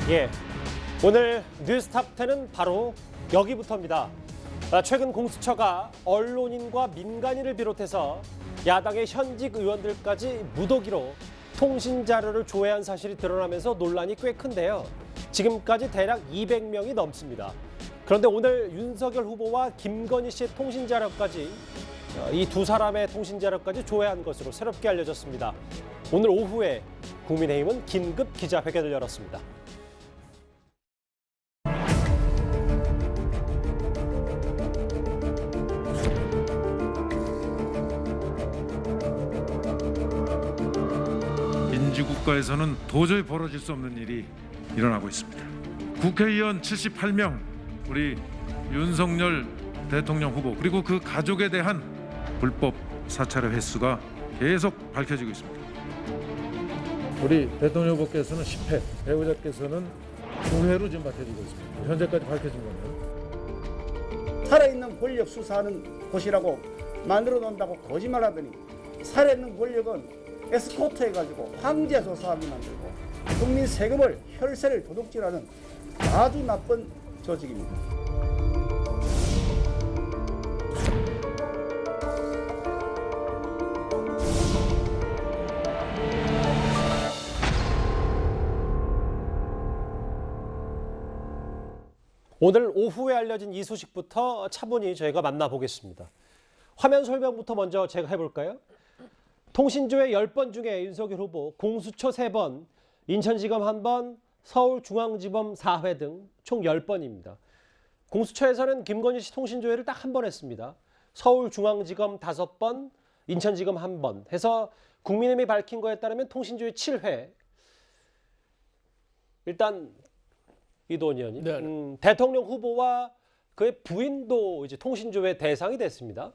예, 오늘 뉴스탑10은 바로 여기부터입니다. 최근 공수처가 언론인과 민간인을 비롯해서 야당의 현직 의원들까지 무더기로 통신 자료를 조회한 사실이 드러나면서 논란이 꽤 큰데요. 지금까지 대략 200명이 넘습니다. 그런데 오늘 윤석열 후보와 김건희 씨의 통신 자료까지 이 두 사람의 통신 자료까지 조회한 것으로 새롭게 알려졌습니다. 오늘 오후에 국민의힘은 긴급 기자회견을 열었습니다. 민주국가에서는 도저히 벌어질 수 없는 일이 일어나고 있습니다. 국회의원 78명, 우리 윤석열 대통령 후보 그리고 그 가족에 대한 불법 사찰의 횟수가 계속 밝혀지고 있습니다. 우리 대통령 후보께서는 10회, 배우자께서는 9회로 지금 밝혀지고 있습니다. 현재까지 밝혀진 거는 살아있는 권력 수사하는 곳이라고 만들어 놓는다고 거짓말하더니 살아있는 권력은 에스코트 해가지고 황제 조사하게 만들고 국민 세금을 혈세를 도둑질하는 아주 나쁜 조직입니다. 오늘 오후에 알려진 이 소식부터 차분히 저희가 만나보겠습니다. 화면 설명부터 먼저 제가 해볼까요? 통신조회 10번 중에 윤석열 후보 공수처 3번, 인천지검 1번, 서울중앙지검 4회 등 총 10번입니다. 공수처에서는 김건희 씨 통신조회를 딱 한 번 했습니다. 서울중앙지검 5번, 인천지검 1번 해서 국민의힘이 밝힌 거에 따르면 통신조회 7회. 일단 이도원 의원님, 대통령 후보와 그의 부인도 이제 통신조회 대상이 됐습니다.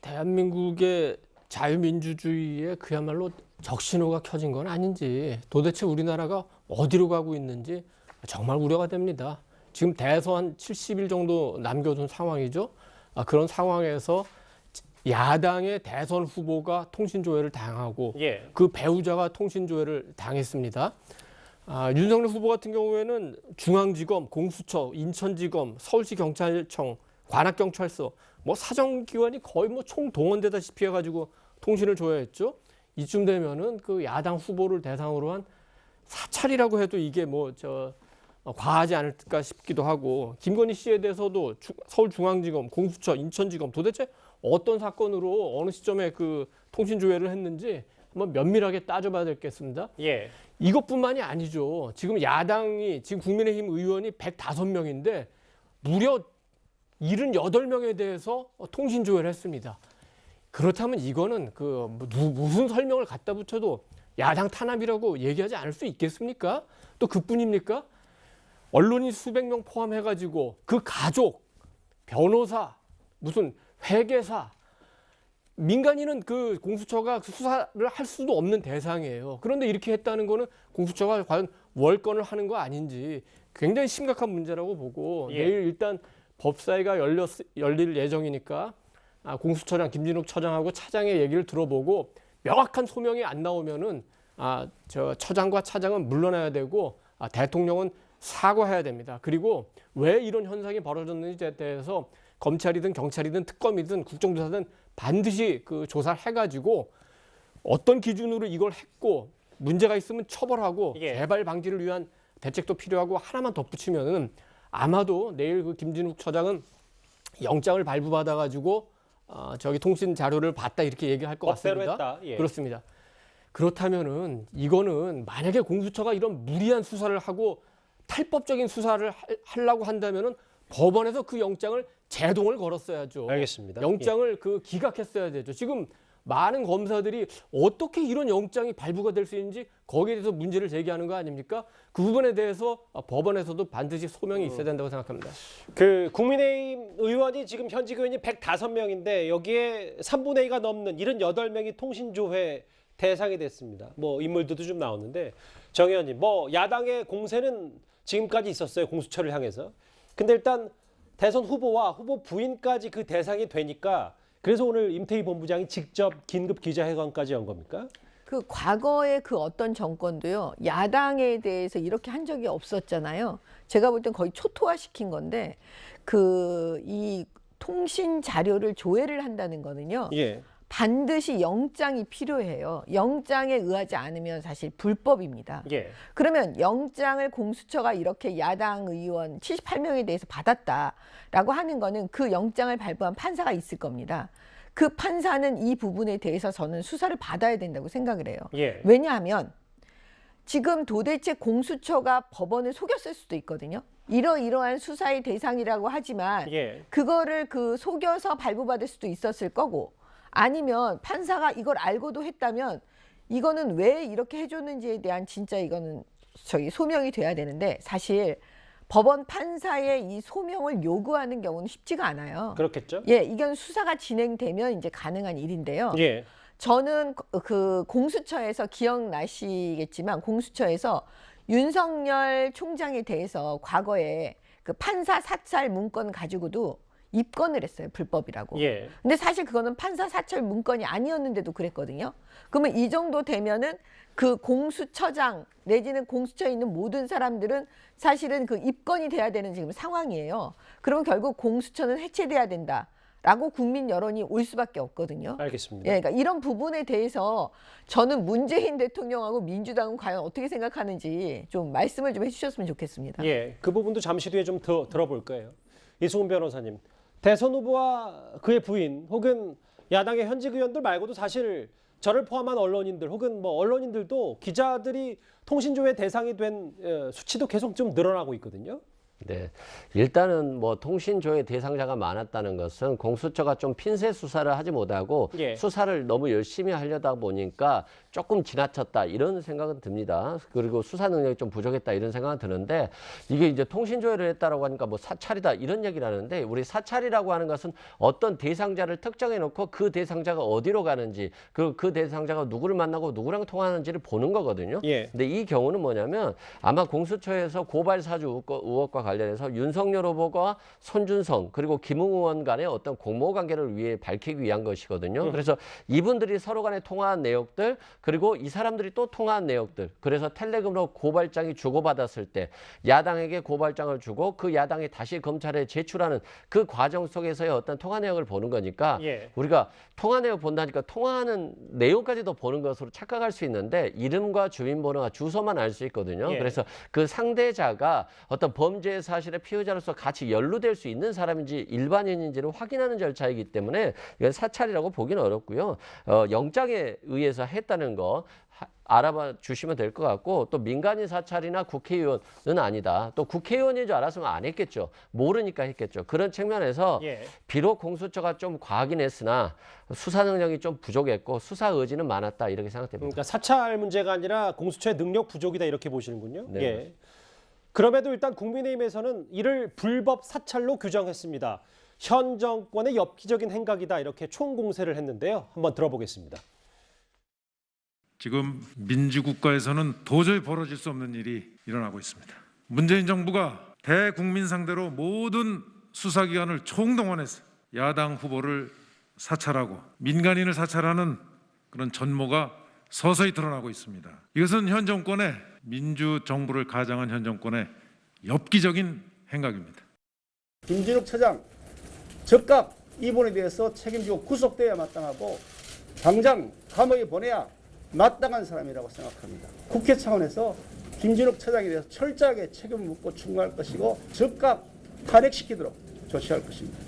대한민국의 자유민주주의에 그야말로 적신호가 켜진 건 아닌지, 도대체 우리나라가 어디로 가고 있는지 정말 우려가 됩니다. 지금 대선 70일 정도 남겨둔 상황이죠. 그런 상황에서 야당의 대선 후보가 통신조회를 당하고 그 배우자가 통신조회를 당했습니다. 윤석열 후보 같은 경우에는 중앙지검, 공수처, 인천지검, 서울시경찰청, 관악경찰서 사정기관이 거의 총동원되다시피 해가지고 통신을 조회했죠. 이쯤 되면은 그 야당 후보를 대상으로 한 사찰이라고 해도 이게 과하지 않을까 싶기도 하고, 김건희 씨에 대해서도 서울중앙지검, 공수처, 인천지검 도대체 어떤 사건으로 어느 시점에 그 통신 조회를 했는지 한번 면밀하게 따져봐야 되겠습니다. 이것뿐만이 아니죠. 지금 야당이, 지금 국민의힘 의원이 105명인데 무려 78명에 대해서 통신 조회를 했습니다. 그렇다면 이거는 무슨 설명을 갖다 붙여도 야당 탄압이라고 얘기하지 않을 수 있겠습니까? 또 그뿐입니까? 언론인 수백 명 포함해가지고 그 가족, 변호사, 무슨 회계사, 민간인은 그 공수처가 수사를 할 수도 없는 대상이에요. 그런데 이렇게 했다는 거는 공수처가 과연 월권을 하는 거 아닌지 굉장히 심각한 문제라고 보고, 내일 일단 법사위가 열릴 예정이니까 공수처장 김진욱 처장하고 차장의 얘기를 들어보고 명확한 소명이 안 나오면은 처장과 차장은 물러나야 되고 대통령은 사과해야 됩니다. 그리고 왜 이런 현상이 벌어졌는지에 대해서 검찰이든 경찰이든 특검이든 국정조사든 반드시 그 조사를 해가지고 어떤 기준으로 이걸 했고 문제가 있으면 처벌하고 재발 방지를 위한 대책도 필요하고, 하나만 덧붙이면은 아마도 내일 그 김진욱 처장은 영장을 발부받아가지고 통신 자료를 봤다 이렇게 얘기할 것 같습니다. 그렇습니다. 그렇다면은 이거는 만약에 공수처가 이런 무리한 수사를 하고 탈법적인 수사를 하려고 한다면은 법원에서 그 영장을 제동을 걸었어야죠. 알겠습니다. 영장을 기각했어야 되죠. 지금 많은 검사들이 어떻게 이런 영장이 발부가 될 수 있는지 거기에 대해서 문제를 제기하는 거 아닙니까? 그 부분에 대해서 법원에서도 반드시 소명이 있어야 된다고 생각합니다. 국민의힘 의원이 지금 현직 의원이 105명인데 여기에 3분의 2가 넘는 78명이 통신조회 대상이 됐습니다. 인물들도 좀 나오는데, 정 의원님, 야당의 공세는 지금까지 있었어요. 공수처를 향해서. 근데 일단 대선 후보와 후보 부인까지 그 대상이 되니까, 그래서 오늘 임태희 본부장이 직접 긴급 기자회견까지 연 겁니까? 그 과거의 그 어떤 정권도요, 야당에 대해서 이렇게 한 적이 없었잖아요. 제가 볼 땐 거의 초토화시킨 건데, 이 통신 자료를 조회를 한다는 거는요, 예. 반드시 영장이 필요해요. 영장에 의하지 않으면 사실 불법입니다. 예. 그러면 영장을 공수처가 이렇게 야당 의원 78명에 대해서 받았다라고 하는 거는 그 영장을 발부한 판사가 있을 겁니다. 그 판사는 이 부분에 대해서 저는 수사를 받아야 된다고 생각을 해요. 예. 왜냐하면 지금 도대체 공수처가 법원을 속였을 수도 있거든요. 이러이러한 수사의 대상이라고 하지만 예. 그거를 속여서 발부받을 수도 있었을 거고, 아니면 판사가 이걸 알고도 했다면 이거는 왜 이렇게 해줬는지에 대한 진짜 이거는 소명이 돼야 되는데, 사실 법원 판사의 이 소명을 요구하는 경우는 쉽지가 않아요. 그렇겠죠? 예, 이건 수사가 진행되면 이제 가능한 일인데요. 예. 저는 그 공수처에서 기억나시겠지만, 공수처에서 윤석열 총장에 대해서 과거에 그 판사 사찰 문건 가지고도 입건을 했어요. 불법이라고. 예. 근데 사실 그거는 판사 사찰 문건이 아니었는데도 그랬거든요. 그러면 이 정도 되면은 그 공수처장 내지는 공수처에 있는 모든 사람들은 사실은 그 입건이 돼야 되는 지금 상황이에요. 그러면 결국 공수처는 해체돼야 된다라고 국민 여론이 올 수밖에 없거든요. 알겠습니다. 예, 그러니까 이런 부분에 대해서 저는 문재인 대통령하고 민주당은 과연 어떻게 생각하는지 좀 말씀을 좀 해주셨으면 좋겠습니다. 예. 그 부분도 잠시 뒤에 좀 더 들어볼 거예요. 이승훈 변호사님, 대선 후보와 그의 부인 혹은 야당의 현직 의원들 말고도 사실 저를 포함한 언론인들 혹은 뭐 언론인들도 기자들이 통신조회 대상이 된 수치도 계속 좀 늘어나고 있거든요. 네, 일단은 뭐 통신조회 대상자가 많았다는 것은 공수처가 좀 핀셋 수사를 하지 못하고 예. 수사를 너무 열심히 하려다 보니까 조금 지나쳤다 이런 생각은 듭니다. 그리고 수사 능력이 좀 부족했다 이런 생각은 드는데, 이게 이제 통신조회를 했다라고 하니까 뭐 사찰이다 이런 얘기를 하는데, 우리 사찰이라고 하는 것은 어떤 대상자를 특정해 놓고 그 대상자가 어디로 가는지, 그리고 그 대상자가 누구를 만나고 누구랑 통화하는지를 보는 거거든요. 예. 근데 이 경우는 뭐냐면, 아마 공수처에서 고발 사주 의혹과 관련해서 윤석열 후보가 손준성 그리고 김웅 의원 간의 어떤 공모 관계를 위해 밝히기 위한 것이거든요. 그래서 이분들이 서로 간에 통화한 내역들, 그리고 이 사람들이 또 통화한 내역들, 그래서 텔레그램으로 고발장이 주고받았을 때 야당에게 고발장을 주고 그 야당이 다시 검찰에 제출하는 그 과정 속에서의 어떤 통화 내역을 보는 거니까, 예. 우리가 통화 내역 본다니까 통화하는 내용까지도 보는 것으로 착각할 수 있는데, 이름과 주민번호와 주소만 알 수 있거든요. 예. 그래서 그 상대자가 어떤 범죄 사실의 피의자로서 같이 연루될 수 있는 사람인지 일반인인지를 확인하는 절차이기 때문에 이건 사찰이라고 보기는 어렵고요. 영장에 의해서 했다는 거 알아봐 주시면 될 것 같고, 또 민간인 사찰이나 국회의원은 아니다. 또 국회의원인 줄 알았으면 안 했겠죠. 모르니까 했겠죠. 그런 측면에서 예. 비록 공수처가 좀 과하긴 했으나 수사 능력이 좀 부족했고 수사 의지는 많았다 이렇게 생각됩니다. 그러니까 사찰 문제가 아니라 공수처의 능력 부족이다 이렇게 보시는군요. 네. 예. 그럼에도 일단 국민의힘에서는 이를 불법 사찰로 규정했습니다. 현 정권의 엽기적인 행각이다 이렇게 총공세를 했는데요. 한번 들어보겠습니다. 지금 민주국가에서는 도저히 벌어질 수 없는 일이 일어나고 있습니다. 문재인 정부가 대국민 상대로 모든 수사기관을 총동원해서 야당 후보를 사찰하고 민간인을 사찰하는 그런 전모가 서서히 드러나고 있습니다. 이것은 현 정권의 민주정부를 가장한 현 정권의 엽기적인 행각입니다. 김진욱 처장 즉각 이분에 대해서 책임지고 구속돼야 마땅하고 당장 감옥에 보내야 마땅한 사람이라고 생각합니다. 국회 차원에서 김진욱 처장에 대해서 철저하게 책임을 묻고 충고할 것이고 즉각 탄핵시키도록 조치할 것입니다.